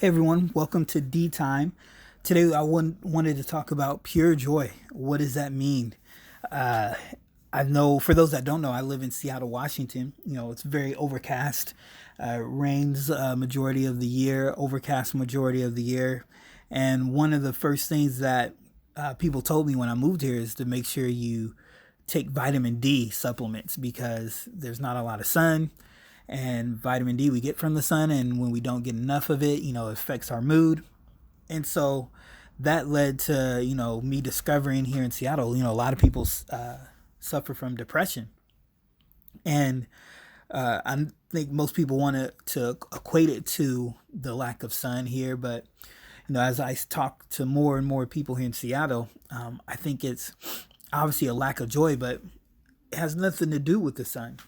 Hey everyone, welcome to D Time. Today wanted to talk about pure joy. What does that mean? Uh, I know for those that don't know, I live in Seattle, Washington. It's very overcast, rains majority of the year, overcast majority of the year. And one of the first things that people told me when I moved here is to make sure you take vitamin D supplements because there's not a lot of sun, and vitamin D we get from the sun, and when we don't get enough of it, it affects our mood. And so that led to me discovering here in Seattle, a lot of people suffer from depression, and I think most people want to equate it to the lack of sun here, but as I talk to more and more people here in Seattle, I think it's obviously a lack of joy, but it has nothing to do with the sun.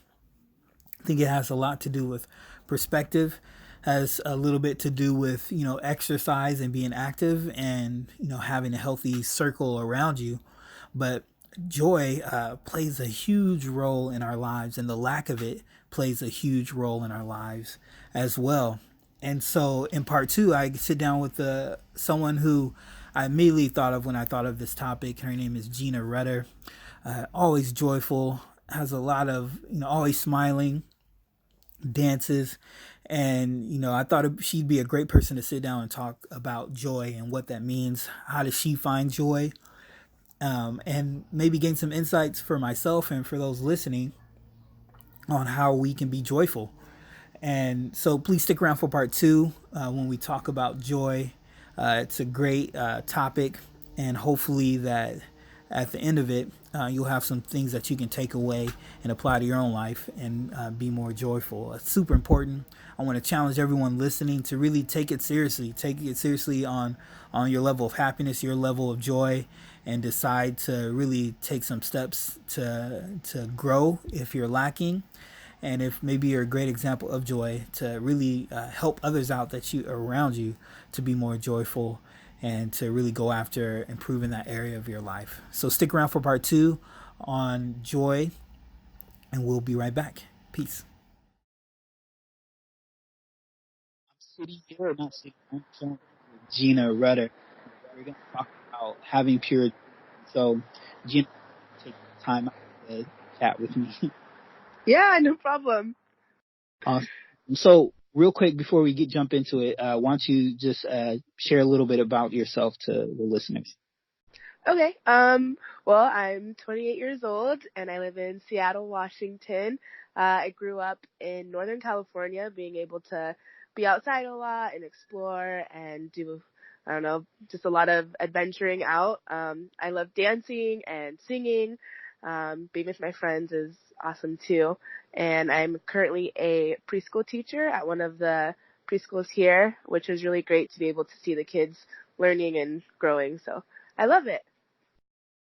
I think it has a lot to do with perspective, has a little bit to do with, exercise and being active, and, having a healthy circle around you. But joy plays a huge role in our lives, and the lack of it plays a huge role in our lives as well. And so in part two, I sit down with someone who I immediately thought of when I thought of this topic. Her name is Gina Rudder. Always joyful, has a lot of, always smiling, dances. And I thought she'd be a great person to sit down and talk about joy and what that means. How does she find joy? And maybe gain some insights for myself and for those listening on how we can be joyful. And so please stick around for part two when we talk about joy. It's a great topic, and hopefully that at the end of it, you'll have some things that you can take away and apply to your own life and be more joyful. It's super important. I want to challenge everyone listening to really take it seriously. Take it seriously on your level of happiness, your level of joy, and decide to really take some steps to grow if you're lacking. And if maybe you're a great example of joy, to really help others out that you around you to be more joyful and to really go after improving that area of your life. So stick around for part two on joy, and we'll be right back. Peace. I'm sitting here, not sitting, I'm chilling with Gina Rudder. We're going to talk about having pure. So, Gina, take time out to chat with me. Yeah, no problem. Awesome. So, real quick before we jump into it, why don't you just share a little bit about yourself to the listeners? Okay. Well, I'm 28 years old and I live in Seattle, Washington. I grew up in Northern California, being able to be outside a lot and explore and do, I don't know, just a lot of adventuring out. I love dancing and singing. Being with my friends is awesome too. And I'm currently a preschool teacher at one of the preschools here, which is really great to be able to see the kids learning and growing. So I love it.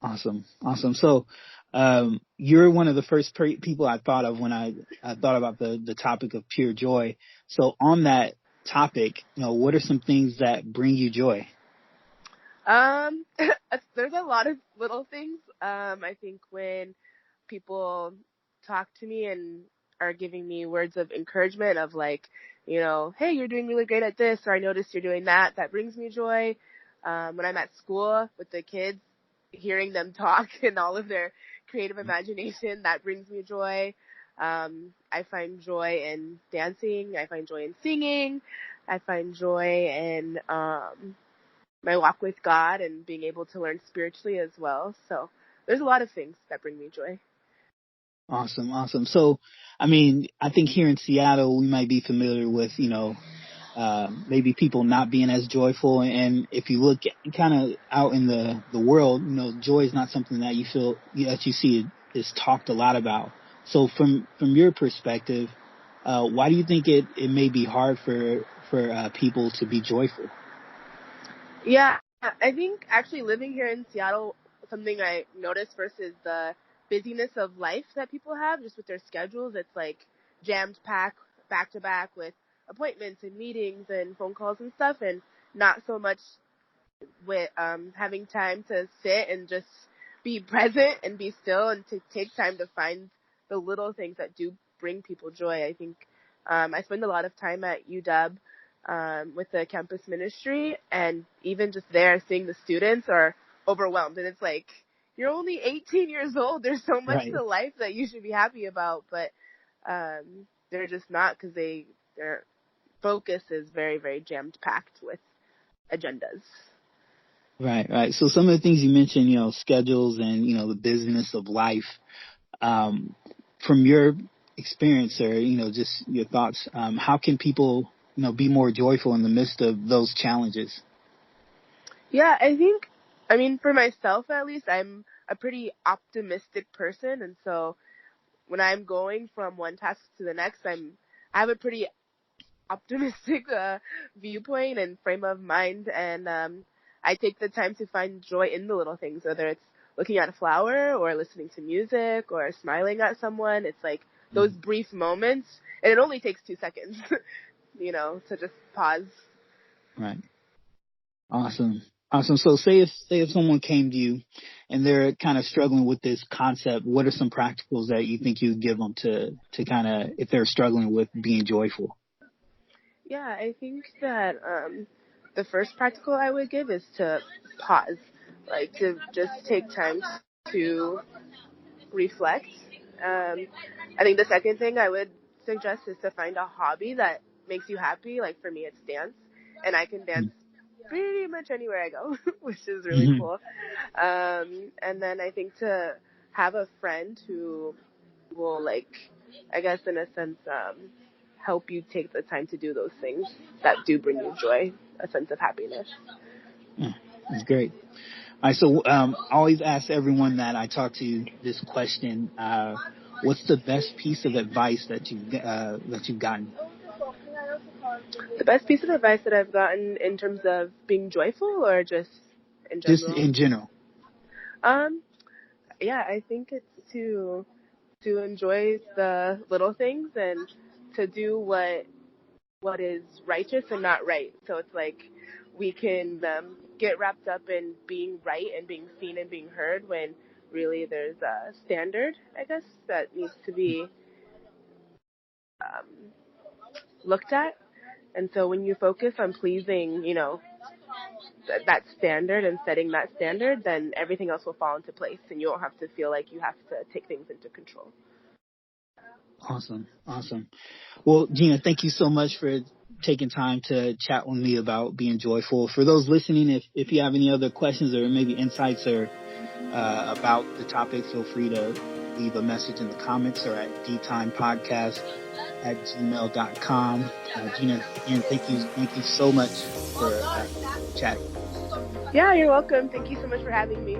Awesome. Awesome. So, you're one of the first people I thought of when I thought about the topic of pure joy. So, on that topic, what are some things that bring you joy? Um, there's a lot of little things. I think when people talk to me and are giving me words of encouragement of like, hey, you're doing really great at this, or I noticed you're doing that, that brings me joy. When I'm at school with the kids, hearing them talk and all of their creative imagination, that brings me joy. I find joy in dancing. I find joy in singing. I find joy in, my walk with God and being able to learn spiritually as well. So there's a lot of things that bring me joy. Awesome. Awesome. So, I mean, I think here in Seattle, we might be familiar with, maybe people not being as joyful. And if you look kind of out in the world, joy is not something that you feel that you see is talked a lot about. So from your perspective, why do you think it may be hard for people to be joyful? Yeah, I think actually living here in Seattle, something I noticed versus the busyness of life that people have just with their schedules, it's like jammed packed back to back with appointments and meetings and phone calls and stuff, and not so much with having time to sit and just be present and be still and to take time to find the little things that do bring people joy. I think I spend a lot of time at UW with the campus ministry, and even just there, seeing the students are overwhelmed, and it's like, you're only 18 years old. There's so much Right. to life that you should be happy about, but they're just not, because their focus is very, very jammed packed with agendas. Right, right. So some of the things you mentioned, schedules and, the busyness of life, um, from your experience or, just your thoughts, how can people, be more joyful in the midst of those challenges? Yeah, I mean, for myself at least, I'm a pretty optimistic person, and so when I'm going from one task to the next, I have a pretty optimistic viewpoint and frame of mind, and I take the time to find joy in the little things, whether it's looking at a flower or listening to music or smiling at someone. It's like those Mm. brief moments, and it only takes 2 seconds, to just pause. Right. Awesome. Awesome. So say if someone came to you and they're kind of struggling with this concept, what are some practicals that you think you would give them to kind of, if they're struggling with being joyful? Yeah, I think that the first practical I would give is to pause, like to just take time to reflect. I think the second thing I would suggest is to find a hobby that makes you happy. Like for me, it's dance, and I can dance pretty much anywhere I go, which is really Mm-hmm. cool. And then I think to have a friend who will, like, I guess in a sense, help you take the time to do those things that do bring you joy, a sense of happiness. Yeah, that's great. All right, so I always ask everyone that I talk to this question: what's the best piece of advice that you've gotten? The best piece of advice that I've gotten in terms of being joyful, or just in Just general? in general. Um, yeah, I think it's to enjoy the little things and to do what is righteous and not right. So it's like we can get wrapped up in being right and being seen and being heard, when really there's a standard, I guess, that needs to be um, looked at. And so when you focus on pleasing, that standard and setting that standard, then everything else will fall into place, and you won't have to feel like you have to take things into control. Awesome, awesome. Well, Gina, thank you so much for taking time to chat with me about being joyful. For those listening, if you have any other questions or maybe insights or about the topic, feel free to leave a message in the comments or at dtimepodcast@gmail.com. Gina, again, thank you so much for chatting. Yeah, you're welcome. Thank you so much for having me.